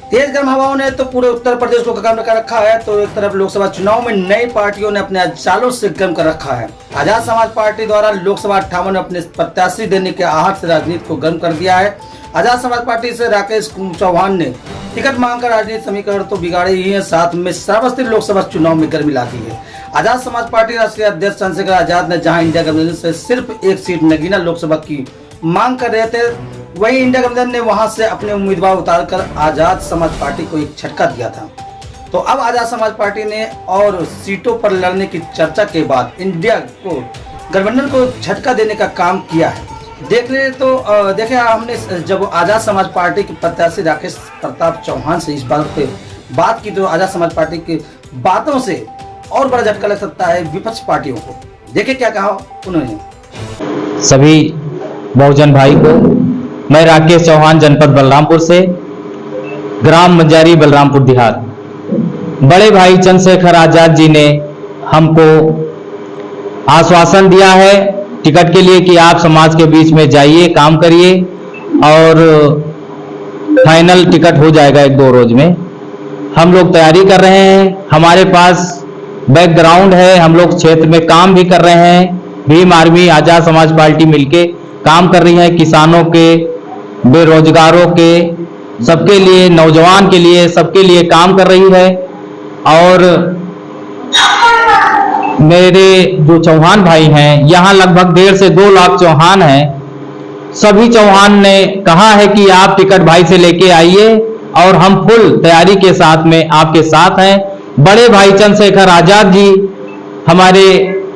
तेज गर्म हवाओं ने तो पूरे उत्तर प्रदेश को गर्म कर रखा है। तो एक तरफ लोकसभा चुनाव में नई पार्टियों ने अपने चालों से गर्म कर रखा है। आजाद समाज पार्टी द्वारा लोकसभा 58 में अपने प्रत्याशी देने के आहट से राजनीति को गर्म कर दिया है। आजाद समाज पार्टी से राकेश चौहान ने टिकट मांगकर राजनीतिक समीकरण तो बिगाड़े ही है, साथ में श्रावस्ती लोकसभा चुनाव में गर्मी ला दी है। आजाद समाज पार्टी राष्ट्रीय अध्यक्ष चंद्रशेखर आजाद ने जहां इंडिया गठबंधन से सिर्फ एक सीट नगीना लोकसभा की मांग कर रहे थे, वहीं इंडिया गठबंधन ने वहां से अपने उम्मीदवार उतारकर आजाद समाज पार्टी को एक झटका दिया था। तो अब आजाद समाज पार्टी ने और सीटों पर लड़ने की चर्चा के बाद इंडिया को गठबंधन को झटका देने का काम किया है। देखे हमने जब आजाद समाज पार्टी के प्रत्याशी राकेश प्रताप चौहान से इस बात पे बात की, तो आजाद समाज पार्टी की बातों से और बड़ा झटका लग सकता है विपक्ष पार्टियों को। देखे क्या कहा उन्होंने। सभी बहुजन भाई को मैं राकेश चौहान जनपद बलरामपुर से, ग्राम मजारी बलरामपुर देहात। बड़े भाई चंद्रशेखर आजाद जी ने हमको आश्वासन दिया है टिकट के लिए कि आप समाज के बीच में जाइए, काम करिए और फाइनल टिकट हो जाएगा 1-2 रोज में। हम लोग तैयारी कर रहे हैं, हमारे पास बैकग्राउंड है, हम लोग क्षेत्र में काम भी कर रहे हैं। भीम आर्मी आजाद समाज पार्टी मिलके काम कर रही है, किसानों के, बेरोजगारों के, सबके लिए, नौजवान के लिए, सबके लिए काम कर रही है। और मेरे जो चौहान भाई हैं, यहाँ लगभग 1.5 से 2 लाख चौहान हैं। सभी चौहान ने कहा है कि आप टिकट भाई से लेके आइए और हम फुल तैयारी के साथ में आपके साथ हैं। बड़े भाई चंद्रशेखर आजाद जी हमारे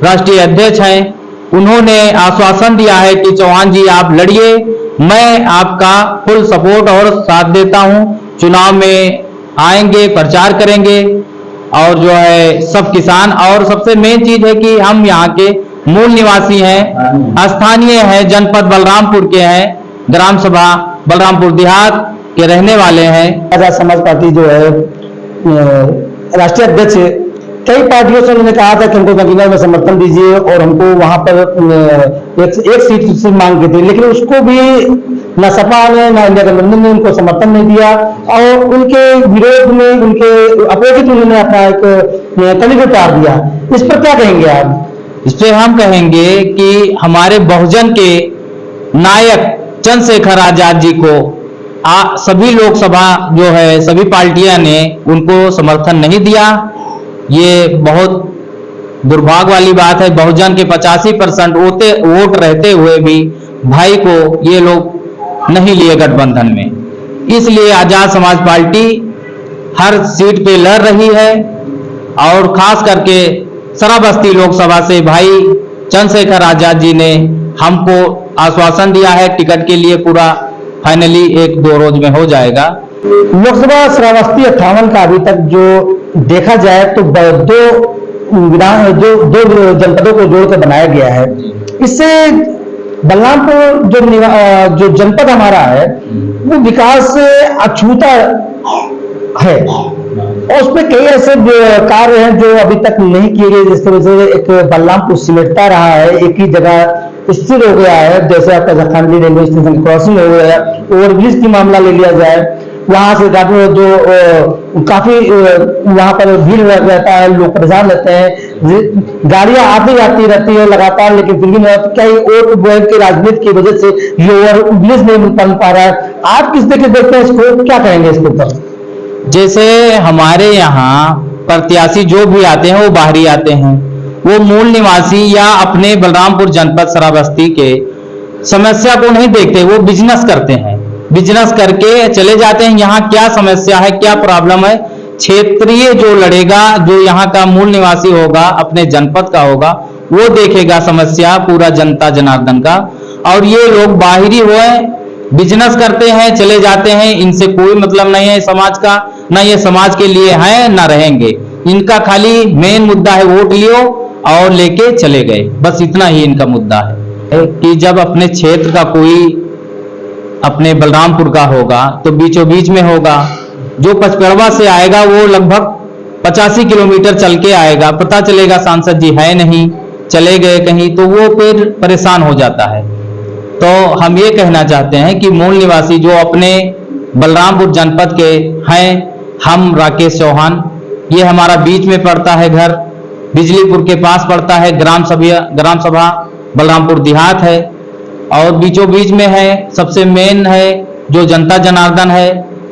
राष्ट्रीय अध्यक्ष हैं, उन्होंने आश्वासन दिया है कि चौहान जी आप लड़िए, मैं आपका फुल सपोर्ट और साथ देता हूं। चुनाव में आएंगे, प्रचार करेंगे और जो है सब किसान, और सबसे मेन चीज है कि हम यहाँ के मूल निवासी हैं, स्थानीय हैं, जनपद बलरामपुर के हैं, ग्राम सभा बलरामपुर देहात के रहने वाले हैं। आजाद समाज पार्टी जो है राष्ट्रीय अध्यक्ष, कई पार्टियों से उन्होंने कहा था कि हमको नगीना में समर्थन दीजिए और हमको वहां पर एक सीट से मांग की थी, लेकिन उसको भी न सपा ने न इंडिया गठबंधन ने उनको समर्थन नहीं दिया और उनके विरोध में, उनके अपोजिट उन्होंने अपना एक कैंडिडेट उतार दिया। इस पर क्या कहेंगे आप? इस पर हम कहेंगे कि हमारे बहुजन के नायक चंद्रशेखर आजाद जी को सभी लोकसभा जो है सभी पार्टियां ने उनको समर्थन नहीं दिया। ये बहुत दुर्भाग्य वाली बात है। बहुजन के 85% वोट रहते हुए भी भाई को ये लोग नहीं लिए गठबंधन में। इसलिए आजाद समाज पार्टी हर सीट पे लड़ रही है और खास करके श्रावस्ती लोकसभा से भाई चंद्रशेखर आजाद जी ने हमको आश्वासन दिया है टिकट के लिए, पूरा फाइनली 1-2 रोज में हो जाएगा। लोकसभा श्रावस्ती 58 का अभी तक जो देखा जाए तो दो जनपदों को जोड़कर बनाया गया है। इससे बलरामपुर जो जनपद हमारा है वो विकास से अछूता है और उसमें कई ऐसे कार्य हैं जो अभी तक नहीं किए गए, जिसकी वजह से एक बलरामपुर सिमटता रहा है, एक ही जगह स्थिर हो गया है। जैसे आपका जखानवी रेलवे स्टेशन क्रॉसिंग हो गया, ओवरब्रिज की मामला ले लिया जाए, वहां से जो काफी वहां पर भीड़ रहता है, लोग परेशान रहते हैं, गाड़ियां आती जाती रहती है लगातार, लेकिन फिर भी कई वोट बैंक की राजनीति की वजह से ये ओवरब्रिज नहीं बन पा रहा है। आप किस तरीके देखते हैं इसको, क्या कहेंगे इसके ऊपर? जैसे हमारे यहाँ प्रत्याशी जो भी आते हैं वो बाहरी आते हैं, वो मूल निवासी या अपने बलरामपुर जनपद श्रावस्ती के समस्या को नहीं देखते, वो बिजनेस करते हैं, बिजनेस करके चले जाते हैं। यहाँ क्या समस्या है, क्या प्रॉब्लम है, क्षेत्रीय जो लड़ेगा, जो यहाँ का मूल निवासी होगा, अपने जनपद का होगा, वो देखेगा समस्या पूरा जनता जनार्दन का। और ये लोग बाहरी हुए, बिजनेस करते हैं, चले जाते हैं, इनसे कोई मतलब नहीं है समाज का, ना ये समाज के लिए हैं ना रहेंगे। इनका खाली मेन मुद्दा है वोट लियो और लेके चले गए, बस इतना ही इनका मुद्दा है। कि जब अपने क्षेत्र का कोई अपने बलरामपुर का होगा तो बीचों बीच में होगा, जो पचपेड़वा से आएगा वो लगभग 85 किलोमीटर चल के आएगा, पता चलेगा सांसद जी है नहीं, चले गए कहीं, तो वो फिर परेशान हो जाता है। तो हम ये कहना चाहते हैं कि मूल निवासी जो अपने बलरामपुर जनपद के हैं हम राकेश चौहान। ये हमारा बीच में पड़ता है घर, बिजलीपुर के पास पड़ता है ग्राम सभा बलरामपुर देहात है, और बीचों बीच में है सबसे मेन है जो जनता जनार्दन है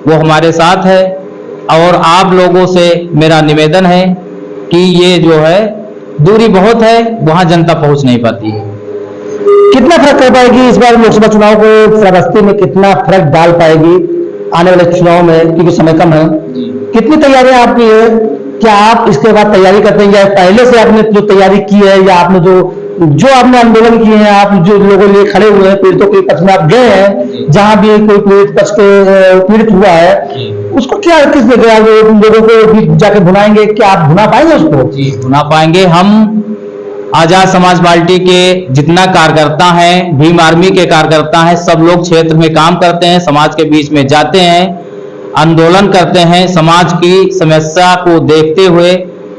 वो हमारे साथ है। और आप लोगों से मेरा निवेदन है कि ये जो है दूरी बहुत है, वहां जनता पहुंच नहीं पाती है। कितना फर्क कर पाएगी इस बार लोकसभा चुनाव को श्रावस्ती में, कितना फर्क डाल पाएगी आने वाले चुनाव में, क्योंकि समय कम है? कितनी तैयारियां आपकी है? क्या आप इसके बाद तैयारी करते हैं या पहले से आपने जो तैयारी की है, या आपने जो आपने आंदोलन किए हैं, आप जो लोगों के लिए खड़े हुए हैं, पीड़ितों के पक्ष में आप गए हैं, जहां भी कोई पीड़ित पक्ष के पीड़ित हुआ है, उसको क्या किस जगह लोगों को भी जाके भुनाएंगे? क्या आप भुना पाएंगे उसको? जी भुना पाएंगे। हम आजाद समाज पार्टी के जितना कार्यकर्ता हैं, भीम आर्मी के कार्यकर्ता हैं, सब लोग क्षेत्र में काम करते हैं, समाज के बीच में जाते हैं, आंदोलन करते हैं, समाज की समस्या को देखते हुए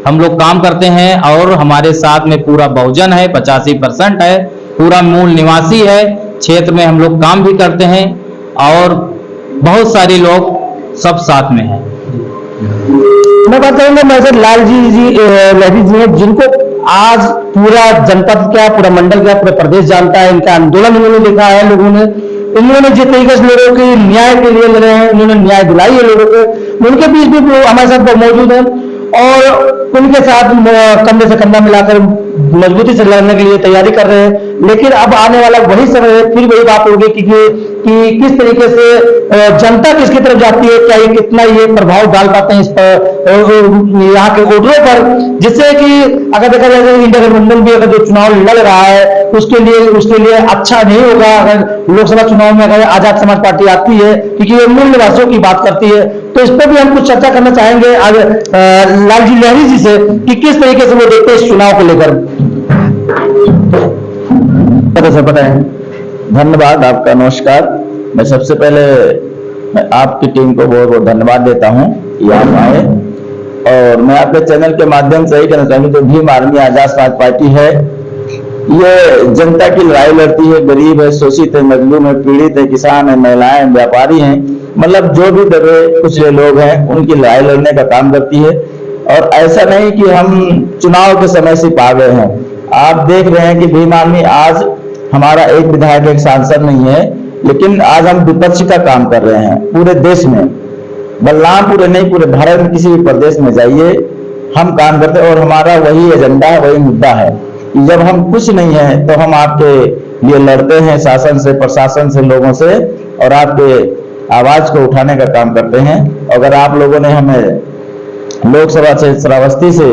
हम लोग काम करते हैं। और हमारे साथ में पूरा बहुजन है, 85% है, पूरा मूल निवासी है, क्षेत्र में हम लोग काम भी करते हैं और बहुत सारे लोग सब साथ में हैं। मैं बात करूंगा मैसेज लालजी लहरी जी हैं, जिनको आज पूरा जनपद क्या, पूरा मंडल क्या, पूरा प्रदेश जानता है। इनका आंदोलन इन्होंने देखा है लोगों ने, इन्होंने जिस तरीके से लोगों के न्याय के लिए लड़े हैं, इन्होंने न्याय दिलाई है लोगों को, उनके बीच भी हमारे साथ मौजूद है और उनके साथ कंधे से कंधा मिलाकर मजबूती से लड़ने के लिए तैयारी कर रहे हैं। लेकिन अब आने वाला वही समय है, फिर वही बात होगी कि किस तरीके से जनता किसकी तरफ जाती है, क्या ये कितना ये प्रभाव डाल पाते हैं इस पर, यहाँ के वोटरों पर, जिससे कि अगर देखा जाए इंडिया गठबंधन भी अगर जो चुनाव लड़ रहा है उसके लिए अच्छा नहीं होगा अगर लोकसभा चुनाव में अगर आजाद समाज पार्टी आती है, क्योंकि ये मूल निवासियों की बात करती है। तो इस पर भी हम कुछ चर्चा करना चाहेंगे आज लालजी लहरी जी से कि किस तरीके से वो देखते हैं इस चुनाव को लेकर। बताएं। धन्यवाद आपका, नमस्कार। मैं सबसे पहले आपकी टीम को बहुत बहुत धन्यवाद देता हूं कि आप आए, और मैं आपके चैनल के माध्यम से ही कहना चाहूंगी जो भीम आर्मी आजाद समाज पार्टी है, ये जनता की लड़ाई लड़ती है, गरीब है, शोषित है, मजलूम है, पीड़ित है, किसान है, महिलाएं, व्यापारी हैं, मतलब जो भी दबे कुचले लोग हैं उनकी लड़ाई लड़ने का काम करती है। और ऐसा नहीं कि हम चुनाव के समय से पा गए हैं। आप देख रहे हैं कि भीम आर्मी आज हमारा एक विधायक एक सांसद नहीं है, लेकिन आज हम विपक्ष का काम कर रहे हैं पूरे देश में, बलरामपुर नहीं पूरे भारत में किसी भी प्रदेश में जाइए हम काम करते हैं। और हमारा वही एजेंडा है, वही मुद्दा है कि जब हम कुछ नहीं है तो हम आपके लिए लड़ते हैं, शासन से, प्रशासन से, लोगों से, और आपके आवाज को उठाने का काम करते हैं। अगर आप लोगों ने हमें लोकसभा से श्रावस्ती से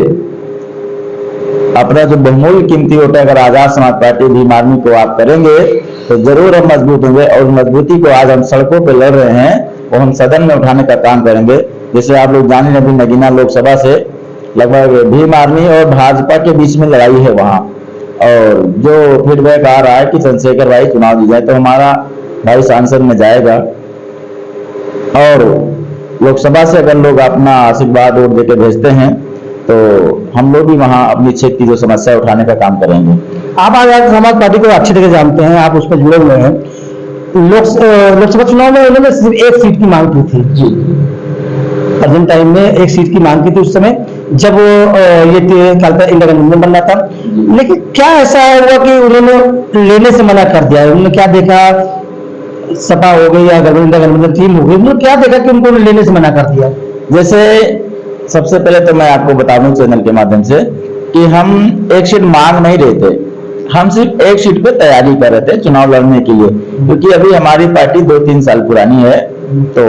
अपना जो बहुमूल्य कीमती वोट अगर आजाद समाज पार्टी भीम आर्मी को आप करेंगे तो जरूर हम मजबूत होंगे। और मजबूती को आज हम सड़कों पे लड़ रहे हैं वो हम सदन में उठाने का काम करेंगे। जैसे आप लोग जाने अभी नगीना लोकसभा से लगभग भीम आर्मी और भाजपा के बीच में लड़ाई है वहां, और जो फीडबैक आ रहा है कि चंद्रशेखर भाई चुनाव दी जाए तो हमारा भाई सांसद में जाएगा, और लोकसभा से अगर लोग अपना आशीर्वाद वोट देके भेजते हैं तो हम लोग भी वहां अपनी क्षेत्र की जो समस्या उठाने का काम करेंगे। आप आजाद समाज पार्टी को अच्छी तरह जानते हैं, आप उस पर जुड़े हुए हैं। लोकसभा चुनाव में उन्होंने सिर्फ एक सीट की मांग की थी जी, प्रेजेंट टाइम में एक सीट की मांग की थी उस समय जब ये इंडिया गठबंधन बनना था। लेकिन क्या ऐसा हुआ कि उन्होंने लेने से मना कर दिया? उन्होंने क्या देखा, सपा हो गई या गठबंधन टीम हो गई, उन्होंने क्या देखा कि उनको लेने से मना कर दिया? जैसे सबसे पहले तो मैं आपको बता दूं चैनल के माध्यम से कि हम एक सीट मांग नहीं रहे थे, हम सिर्फ एक सीट पे तैयारी कर रहे थे चुनाव लड़ने के लिए, क्योंकि अभी हमारी पार्टी 2-3 साल पुरानी है। तो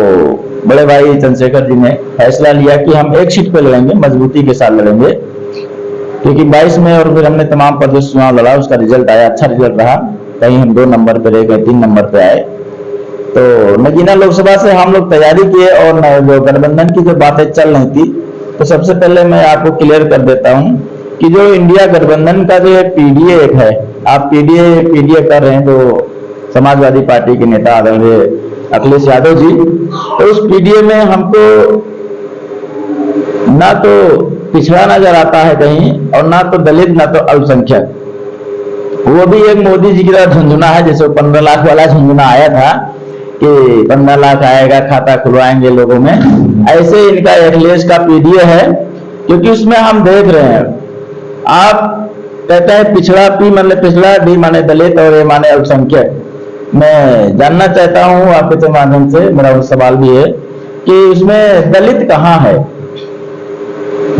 बड़े भाई चंद्रशेखर जी ने फैसला लिया कि हम एक सीट पे लड़ेंगे, मजबूती के साथ लड़ेंगे, क्योंकि 22 में और फिर हमने तमाम प्रदेश चुनाव लड़ा, उसका रिजल्ट आया, अच्छा रिजल्ट रहा। कहीं हम 2 नंबर पे रह गए, 3 नंबर पे आए। तो नगीना लोकसभा से हम लोग तैयारी किए, और जो गठबंधन की जो बातें चल रही थी, तो सबसे पहले मैं आपको क्लियर कर देता हूं कि जो इंडिया गठबंधन का जो पीडीए एक है, आप पीडीए कर रहे हैं, तो समाजवादी पार्टी के नेता आदरणीय अखिलेश यादव जी, तो उस पीडीए में हमको ना तो पिछड़ा नजर आता है कहीं, और ना तो दलित, ना तो अल्पसंख्यक। वो भी एक मोदी जी की तरह झुंझुना है, जैसे 15 लाख वाला झुंझुना आया था, कि 15 लाख आएगा, खाता खुलवाएंगे लोगों में। ऐसे इनका अखिलेश का पीडीए है, क्योंकि उसमें हम देख रहे हैं, आप कहते हैं पिछड़ा, पी माने पिछड़ा, डी माने दलित और ए माने अल्पसंख्यक। मैं जानना चाहता हूं आपके माध्यम से, मेरा वो सवाल भी है कि उसमें दलित कहाँ है?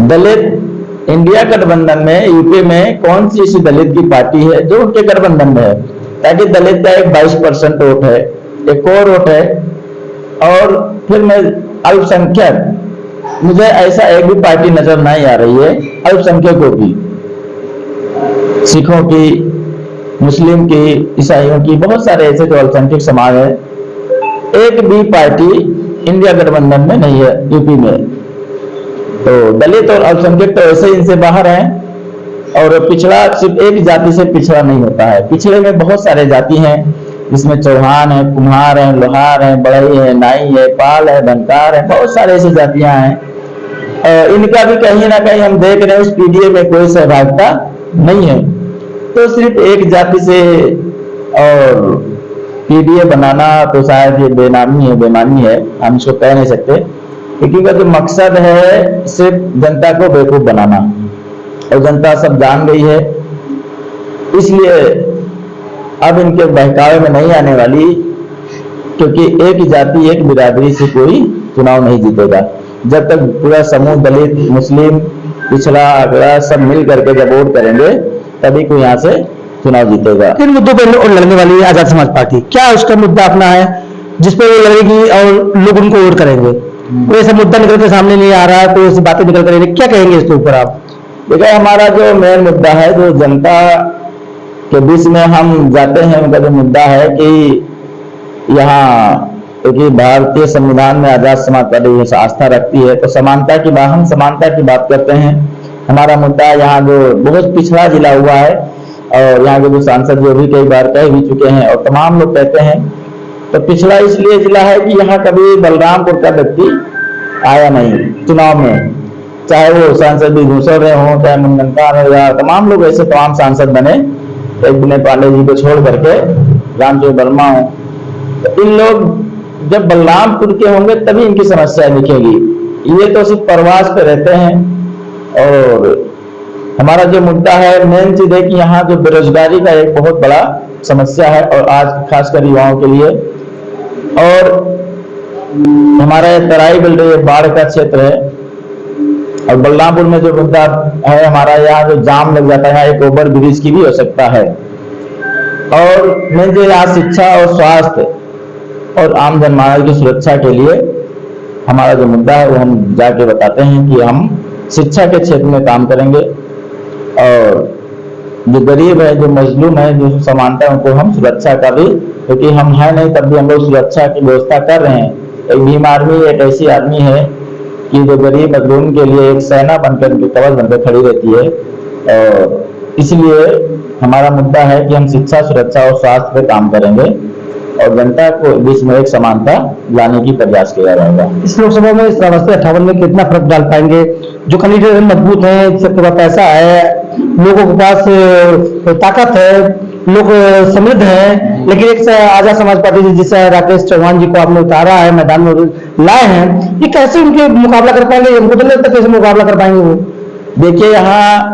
दलित इंडिया गठबंधन में, यूपी में कौन सी ऐसी दलित की पार्टी है जो उनके गठबंधन में है? ताकि दलित का एक 22% वोट है, एक और वोट है, और फिर मैं अल्पसंख्यक, मुझे ऐसा एक भी पार्टी नजर नहीं आ रही है अल्पसंख्यकों की, सिखों की, मुस्लिम की, ईसाइयों की, बहुत सारे ऐसे जो अल्पसंख्यक समाज है, एक भी पार्टी इंडिया गठबंधन में नहीं है यूपी में। तो दलित और अल्पसंख्यक तो ऐसे इनसे बाहर हैं। और पिछड़ा सिर्फ एक जाति से पिछड़ा नहीं होता है, पिछड़े में बहुत सारे जाति हैं, जिसमें चौहान है, कुम्हार है, लोहार है, बढ़ई है, नाई है, पाल है, बनकार है, बहुत सारे ऐसी जातियां हैं। इनका भी कहीं ना कहीं हम देख रहे हैं उस पीडीए में कोई सहभागिता नहीं है। तो सिर्फ एक जाति से और पीडीए बनाना तो शायद ये बेनामी है, बेमानी है, हम इसको कह नहीं सकते, क्योंकि जो मकसद है सिर्फ जनता को बेवकूफ बनाना, और जनता सब जान गई है। इसलिए अब इनके बहकावे में नहीं आने वाली, क्योंकि एक जाति एक बिरादरी से कोई चुनाव नहीं जीतेगा। जब तक पूरा समूह दलित, मुस्लिम, पिछड़ा, अगड़ा सब मिल करके जब वोट करेंगे तभी कोई यहाँ से चुनाव जीतेगा। किन मुद्दों पर लड़ने वाली है आजाद समाज पार्टी? क्या उसका मुद्दा अपना है जिस पर वो लड़ेगी और लोग उनको वोट करेंगे? कोई ऐसा मुद्दा निकल के सामने नहीं आ रहा है, कोई ऐसी बातें निकल कर, क्या कहेंगे इसके ऊपर आप? देखिए, हमारा जो मेन मुद्दा है, जो जनता के बीच में हम जाते हैं, उनका जो मुद्दा है कि यहाँ, क्योंकि भारतीय संविधान में आजाद समाज पार्टी आस्था रखती है, तो समानता की बात, हम समानता की बात करते हैं। हमारा मुद्दा यहाँ जो बहुत पिछड़ा जिला हुआ है, और यहाँ के जो सांसद जो भी कई बार कह भी चुके हैं और तमाम लोग कहते हैं, तो पिछड़ा इसलिए जिला है कि यहाँ कभी बलरामपुर का व्यक्ति आया नहीं चुनाव में, चाहे वो सांसद भी घुसर रहे हों, चाहे मुनगंकार हो, या तमाम लोग ऐसे तमाम सांसद बने, एक विनय पांडे जी को छोड़ करके रामचंद्र वर्मा हो। तो इन लोग जब बलरामपुर के होंगे तभी इनकी समस्या दिखेगी। ये तो सिर्फ प्रवास पे रहते हैं। और हमारा जो मुद्दा है, मेन चीज है कि यहाँ जो बेरोजगारी का एक बहुत बड़ा समस्या है, और आज खासकर युवाओं के लिए। और हमारा तराई बिल रही है, बाढ़ का क्षेत्र है, और बलरामपुर में जो मुद्दा है हमारा, यहाँ जो जाम लग जाता है, यहाँ एक ओवर ब्रिज की भी आवश्यकता है। और मेन जो यहाँ शिक्षा और स्वास्थ्य और आम जनमानस की सुरक्षा के लिए हमारा जो मुद्दा है वो हम जाके बताते हैं कि हम शिक्षा के क्षेत्र में काम करेंगे, और जो गरीब है, जो मजलूम है, जो समानता है, उनको हम सुरक्षा का भी, क्योंकि हम है नहीं तब भी हम लोग सुरक्षा की व्यवस्था कर रहे हैं। एक भीम आर्मी एक ऐसी आर्मी है कि जो गरीब मजलूम के लिए एक सेना बनकर, उनके कवच बनकर खड़ी रहती है। और इसलिए हमारा मुद्दा है कि हम शिक्षा, सुरक्षा और स्वास्थ्य पे काम करेंगे, और जनता को बीच में एक समानता लाने की प्रयास किया जाएगा। इस लोकसभा में श्रावस्ती 58 में कितना फर्क डाल पाएंगे? जो कैंडिडेट मजबूत हैं, सबके पास पैसा है, लोगों के पास ताकत है, लोग समृद्ध हैं, लेकिन एक आजाद समाज पार्टी जिसे राकेश चौहान जी को आपने उतारा है, मैदान में लाए हैं, ये कैसे उनके मुकाबला कर पाएंगे? हमको तो लगता है कैसे मुकाबला कर पाएंगे वो? देखिए, यहाँ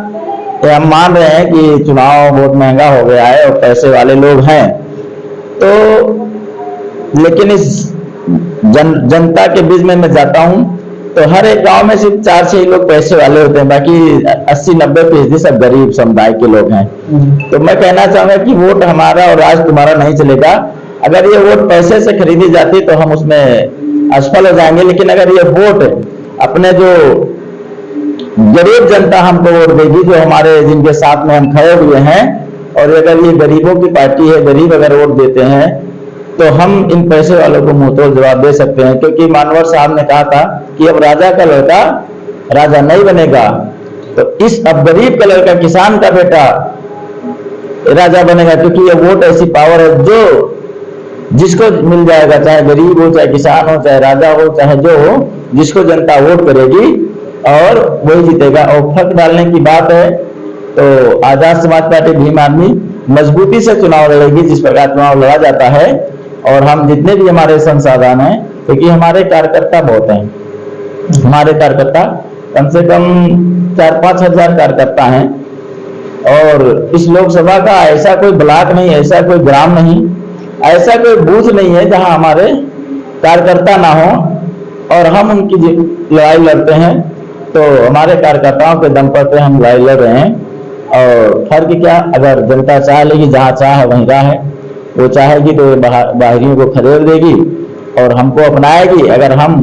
हम मान रहे हैं कि चुनाव बहुत महंगा हो गया है और पैसे वाले लोग हैं, तो लेकिन इस जनता के बीच में मैं जाता हूं तो हर एक गांव में सिर्फ 4-6 लोग पैसे वाले होते हैं, बाकी 80-90% सब गरीब समुदाय के लोग हैं। तो मैं कहना चाहूंगा कि वोट हमारा और राज तुम्हारा नहीं चलेगा। अगर ये वोट पैसे से खरीदी जाती तो हम उसमें असफल हो जाएंगे, लेकिन अगर ये वोट अपने जो गरीब जनता हमको वोट देगी, जो हमारे जिनके साथ में हम खड़े हुए हैं, और अगर ये गरीबों की पार्टी है, गरीब अगर वोट देते हैं, तो हम इन पैसे वालों को मुंहतोड़ जवाब दे सकते हैं। क्योंकि मानवर साहब ने कहा था कि अब राजा का लड़का राजा नहीं बनेगा, तो इस अब गरीब का लड़का, किसान का बेटा राजा बनेगा, क्योंकि ये वोट ऐसी पावर है जो जिसको मिल जाएगा, चाहे गरीब हो, चाहे किसान हो, चाहे राजा हो, चाहे जो हो, जिसको जनता वोट करेगी और वही जीतेगा। और फर्क डालने की बात है तो आजाद समाज पार्टी भीम आर्मी मजबूती से चुनाव लड़ेगी। जिस प्रकार चुनाव लड़ा जाता है और हम जितने भी हमारे संसाधन हैं, क्योंकि हमारे कार्यकर्ता बहुत हैं, हमारे कार्यकर्ता कम से कम 4-5 हजार कार्यकर्ता हैं। और इस लोकसभा का ऐसा कोई ब्लॉक नहीं, ऐसा कोई ग्राम नहीं, ऐसा कोई बूथ नहीं है जहां हमारे कार्यकर्ता ना हो और हम उनकी लड़ाई लड़ते हैं। तो हमारे कार्यकर्ताओं के दम पर हम लड़ाई लड़ रहे हैं। और फर्क क्या, अगर जनता चाह लेगी, जहाँ चाह वहीं राह है, वो चाहेगी तो बाहरियों को खदेड़ देगी और हमको अपनाएगी, अगर हम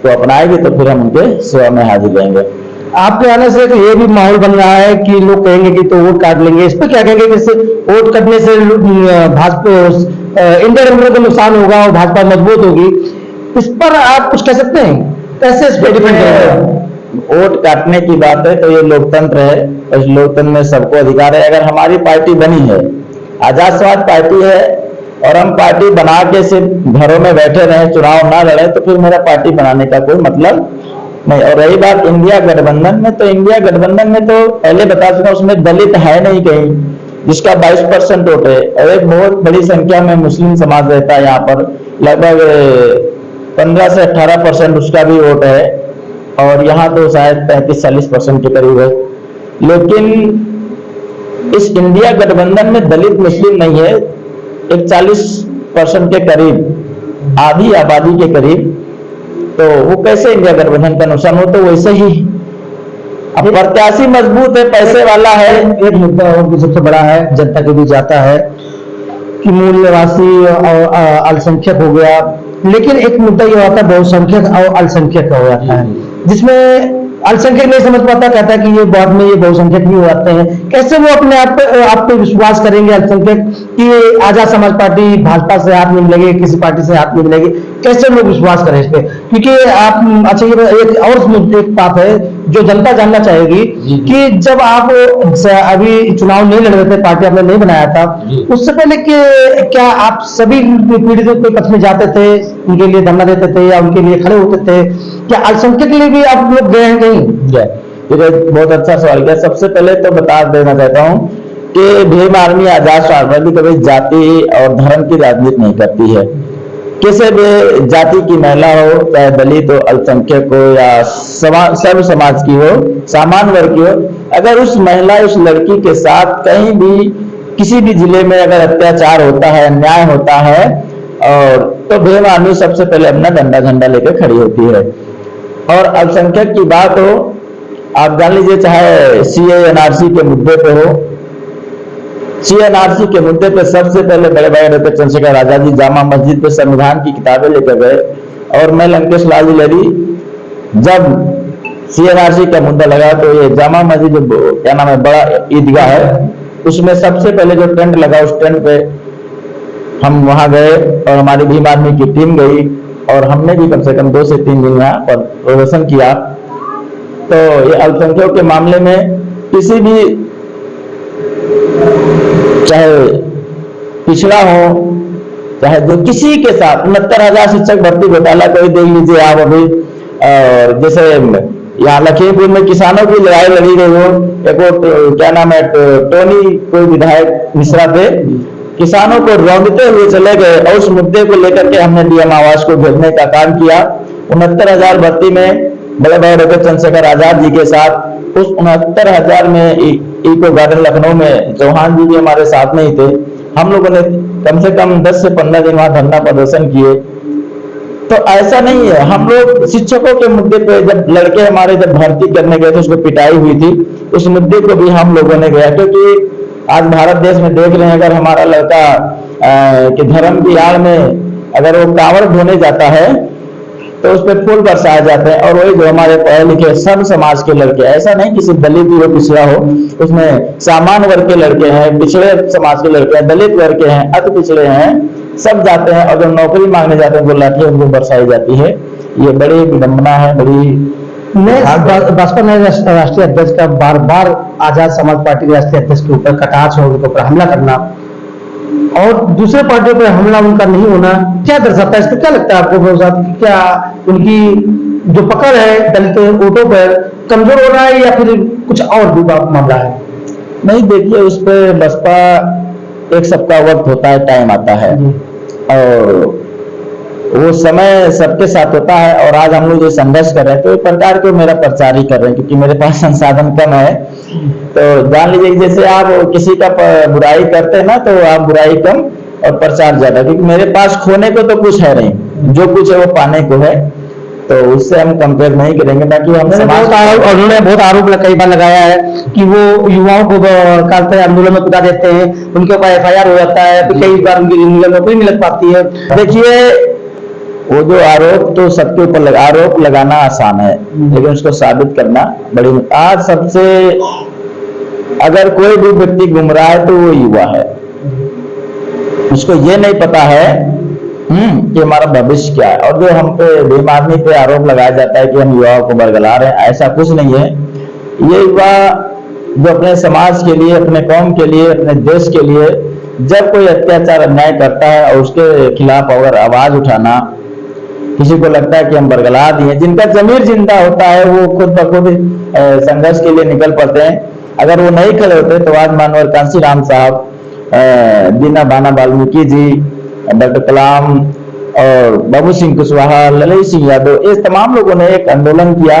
तो अपनाएगी तो फिर हम उनके सेवा में हाजिर रहेंगे। आपके आने से तो ये भी माहौल बन रहा है कि लोग कहेंगे कि तो वोट काट लेंगे, इस पर क्या कहेंगे कि इससे वोट काटने से भाजपा इंडिया गठबंधन को नुकसान होगा और भाजपा मजबूत होगी, इस पर आप कुछ कह सकते हैं? कैसे इस पर डिपेंड करेगा? वोट काटने की बात है तो ये लोकतंत्र है, और इस लोकतंत्र में सबको अधिकार है। अगर हमारी पार्टी बनी है, आजाद समाज पार्टी है, और हम पार्टी बना के सिर्फ घरों में बैठे रहे, चुनाव ना लड़े, तो फिर मेरा पार्टी बनाने का कोई मतलब नहीं। और रही बात इंडिया गठबंधन में, तो इंडिया गठबंधन में तो पहले बता चुका, उसमें दलित है नहीं कहीं, जिसका 22% वोट है, और एक बहुत बड़ी संख्या में मुस्लिम समाज रहता है यहाँ पर, लगभग 15 से 18% उसका भी वोट है, और यहाँ तो शायद 35-40% के करीब है। लेकिन इस इंडिया गठबंधन में दलित मुस्लिम नहीं है, एक 40% के करीब, आधी आबादी के करीब, तो वो कैसे इंडिया गठबंधन का नुकसान हो? तो वैसे ही अब प्रत्याशी मजबूत है, पैसे वाला है। एक मुद्दा और भी सबसे बड़ा है, जनता के बीच जाता है कि मूल निवासी और अल्पसंख्यक हो गया, लेकिन एक मुद्दा ये आता है बहुसंख्यक और अल्पसंख्यक हो जाता है, जिसमें अल्पसंख्यक नहीं समझ पाता, कहता है कि ये बाद में ये बहुसंख्यक भी हो जाते हैं। कैसे वो अपने आप पे विश्वास करेंगे अल्पसंख्यक कि आजाद समाज पार्टी भाजपा से हाथ नहीं मिलेगी, किसी पार्टी से हाथ नहीं मिलेगी? कैसे लोग विश्वास करें इस पे? क्योंकि आप अच्छा, ये एक और एक बात है जो जनता जानना चाहेगी कि जब आप अभी चुनाव नहीं लड़ रहे थे, पार्टी आपने नहीं बनाया था, उससे पहले कि क्या आप सभी पीड़ितों के पक्ष में जाते थे, उनके लिए धरना देते थे या उनके लिए खड़े होते थे? क्या अल्पसंख्यक के लिए भी आप लोग गए हैं कहीं? बहुत अच्छा सवाल किया। सबसे पहले तो बता देना चाहता हूँ कि भीम आर्मी आजाद समाज पार्टी कभी जाति और धर्म की राजनीति नहीं करती है। किसी भी जाति की महिला हो, चाहे दलित हो, अल्पसंख्यक हो या सर्व समाज की हो, सामान्य वर्ग की हो, अगर उस महिला, उस लड़की के साथ कहीं भी किसी भी जिले में अगर अत्याचार होता है, अन्याय होता है, और तो भीम आर्मी सबसे पहले अपना डंडा झंडा लेकर खड़ी होती है। और अल्पसंख्यक की बात हो, आप जान लीजिए, चाहे CA/NRC के मुद्दे पे हो, CA/NRC के मुद्दे पे सबसे पहले बड़े भाई डॉक्टर चंद्रशेखर आजाद जी जामा मस्जिद पे संविधान की किताबें लेकर गए, और मैं लंकेश लाल जी लड़ी, जब CA/NRC का मुद्दा लगा तो ये जामा मस्जिद जो क्या नाम है, बड़ा ईदगाह है, उसमें सबसे पहले जो टेंट लगा, उस टेंट पे हम वहां गए और हमारी भीम आर्मी की टीम गई, और हमने भी कम से कम 2 से 3 दिन यहाँ पर प्रदर्शन किया। तो ये अल्पसंख्यकों के मामले में किसी भी, चाहे पिछड़ा हो, चाहे जो किसी के साथ 69,000 शिक्षक भर्ती घोटाला कोई देख लीजिए आप अभी, और जैसे यहाँ लखीमपुर में किसानों की लड़ाई लड़ी गई हो, एक क्या नाम है, टोनी कोई विधायक मिश्रा थे, किसानों को रौंदते हुए चले गए, और उस मुद्दे को लेकर के हमने DM आवास को भेजने का काम किया। 69,000 भर्ती में बड़े भाई डॉक्टर चंद्रशेखर आजाद जी के साथ, उस 69,000 में इको गार्डन लखनऊ में चौहान जी भी हमारे साथ में ही थे। हम लोगों ने कम से कम 10 से 15 दिन वहां धरना प्रदर्शन किए। तो ऐसा नहीं है, हम लोग शिक्षकों के मुद्दे पे, जब लड़के हमारे जब भर्ती करने गए थे, उसको पिटाई हुई थी, उस मुद्दे को भी हम लोगों ने गया, क्योंकि आज भारत देश में देख रहे हैं, अगर हमारा लड़का कि धर्म की आड़ में अगर वो कांवड़ ढोने जाता है तो उस पर फूल बरसाए जाते हैं। और वही जो हमारे पढ़े लिखे सब समाज के लड़के, ऐसा नहीं कि सिर्फ दलित ही हो, पिछड़ा हो, उसमें सामान्य वर्ग के लड़के हैं, पिछड़े समाज के लड़के हैं, दलित वर्ग के हैं, अति पिछड़े हैं, सब जाते हैं, और जब नौकरी मांगने जाते हैं वो लाठी उनको बरसाई जाती है। ये बड़ी विडंबना है, बड़ी। भाजपा ने राष्ट्रीय अध्यक्ष का बार बार आजाद समाज पार्टी के राष्ट्रीय अध्यक्ष के ऊपर कटाक्ष और उनके ऊपर हमला करना, और दूसरे पार्टियों पर हमला उनका नहीं होना क्या दर्शाता है? इसका क्या लगता है आपको? क्या उनकी जो पकड़ है दलित वोटों पर कमजोर हो रहा है, या फिर कुछ और भी मामला है? नहीं, देखिए, उस पर बसपा एक सबका वक्त होता है, टाइम आता है, और वो समय सबके साथ होता है। और आज हम लोग जो संघर्ष कर रहे हैं तो एक प्रकार के मेरा प्रचार ही कर रहे हैं, क्योंकि मेरे पास संसाधन कम है। तो जान लीजिए कि जैसे आप किसी का बुराई करते हैं ना, तो आप बुराई कम और प्रचार ज्यादा, क्योंकि मेरे पास खोने को तो कुछ है नहीं, जो कुछ है वो पाने को है। तो उससे हम कंपेयर नहीं करेंगे। बाकी हम उन्होंने बहुत आरोप कई बार लगाया है कि वो युवाओं को कालते आंदोलन में कुदा देते हैं, उनके ऊपर FIR हो जाता है, तो कई बार उनकी नौकरी नहीं लग पाती है। देखिए, वो जो आरोप तो सबके ऊपर आरोप लगाना आसान है, लेकिन उसको साबित करना बड़ी। आज सबसे अगर कोई भी व्यक्ति घूम रहा है तो वो युवा है। उसको ये नहीं पता है कि हमारा भविष्य क्या है। और जो हम पे भीम आर्मी पे आरोप लगाया जाता है कि हम युवाओं को बरगला रहे हैं, ऐसा कुछ नहीं है। ये युवा जो अपने समाज के लिए, अपने कौम के लिए, अपने देश के लिए जब कोई अत्याचार अन्याय करता है और उसके खिलाफ अगर आवाज उठाना, किसी को लगता है कि हम बरगला दिए, जिनका जमीर जिंदा होता है वो खुद ब खुद संघर्ष के लिए निकल पड़ते हैं। अगर वो नहीं खड़े होते तो आज मानवर कांशीराम साहब, दीना बाना वाल्मीकि जी, डॉक्टर कलाम और बाबू सिंह कुशवाहा, ललित सिंह यादव, इस तमाम लोगों ने एक आंदोलन किया।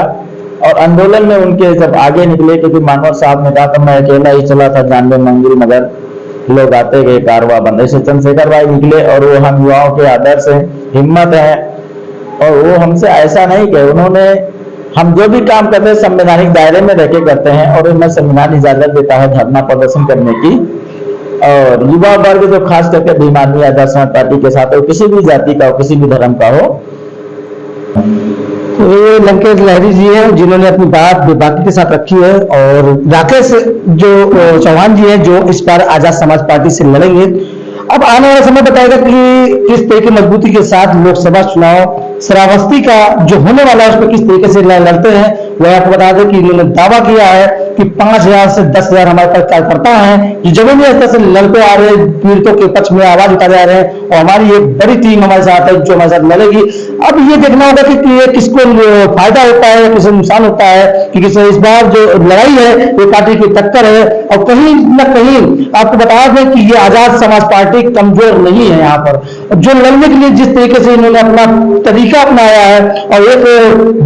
और आंदोलन में उनके जब आगे निकले, क्योंकि मानवर साहब ने कहा था मैं अकेला ही चला था जानवे मंदिर, मगर लोग आते गए, कारवा बंद। ऐसे चंद्रशेखर भाई निकले और वो हम युवाओं के आदर्श है, हिम्मत है। और वो हमसे ऐसा नहीं कि उन्होंने, हम जो भी काम करते हैं संवैधानिक दायरे में रह के करते हैं, और उनमें संविधान इजाजत देता है धरना प्रदर्शन करने की। और युवा वर्ग जो खास करके भीम आर्मी आजाद समाज पार्टी के साथ हो, किसी भी जाति का हो, किसी भी धर्म का हो। तो ये लंकेश लहरी जी हैं जिन्होंने अपनी बात बेबाकी के साथ रखी है। और राकेश जो चौहान जी हैं जो इस बार आजाद समाज पार्टी से लड़ेंगे। अब आने वाला समय बताएगा कि किस तरह की मजबूती के साथ लोकसभा चुनाव श्रावस्ती का जो होने वाला है उस पर किस तरीके से लड़ते हैं। वह आपको बता दें कि इन्होंने दावा किया है कि 5,000 से 10,000 हमारे पास कार्यकर्ता हैं जो जमीनी स्तर से लड़ते आ रहे हैं, पीड़ितों के पक्ष में आवाज उठा रहे हैं। और हमारी एक बड़ी टीम हमारे साथ है जो हमारे साथ लड़ेगी। अब ये देखना होगा कि ये किसको फायदा होता है, किसे नुकसान होता है, कि इस बार जो लड़ाई है ये पार्टी की टक्कर है। और कहीं न कहीं आपको बता दें कि ये आजाद समाज पार्टी कमजोर नहीं है। यहाँ पर जो लड़ने के लिए जिस तरीके से इन्होंने अपना तरीका अपनाया है, और एक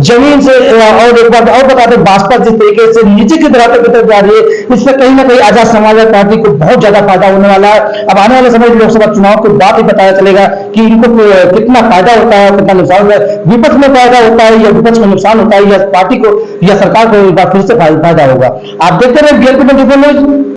जमीन से, और एक बात और बता दें, भाजपा जिस तरीके से नीचे की तरफ जा रही है, इससे कहीं ना कहीं आजाद समाज पार्टी को बहुत ज्यादा फायदा होने वाला है। अब आने वाले समय लोकसभा चुनाव के बाद ही बताया चलेगा कि इनको कितना फायदा होता है, कितना नुकसान होता है। विपक्ष में फायदा होता है या विपक्ष में नुकसान होता है, या पार्टी को या सरकार को एक बार फिर से फायदा होगा। आप देखते रहे BLP 24 न्यूज।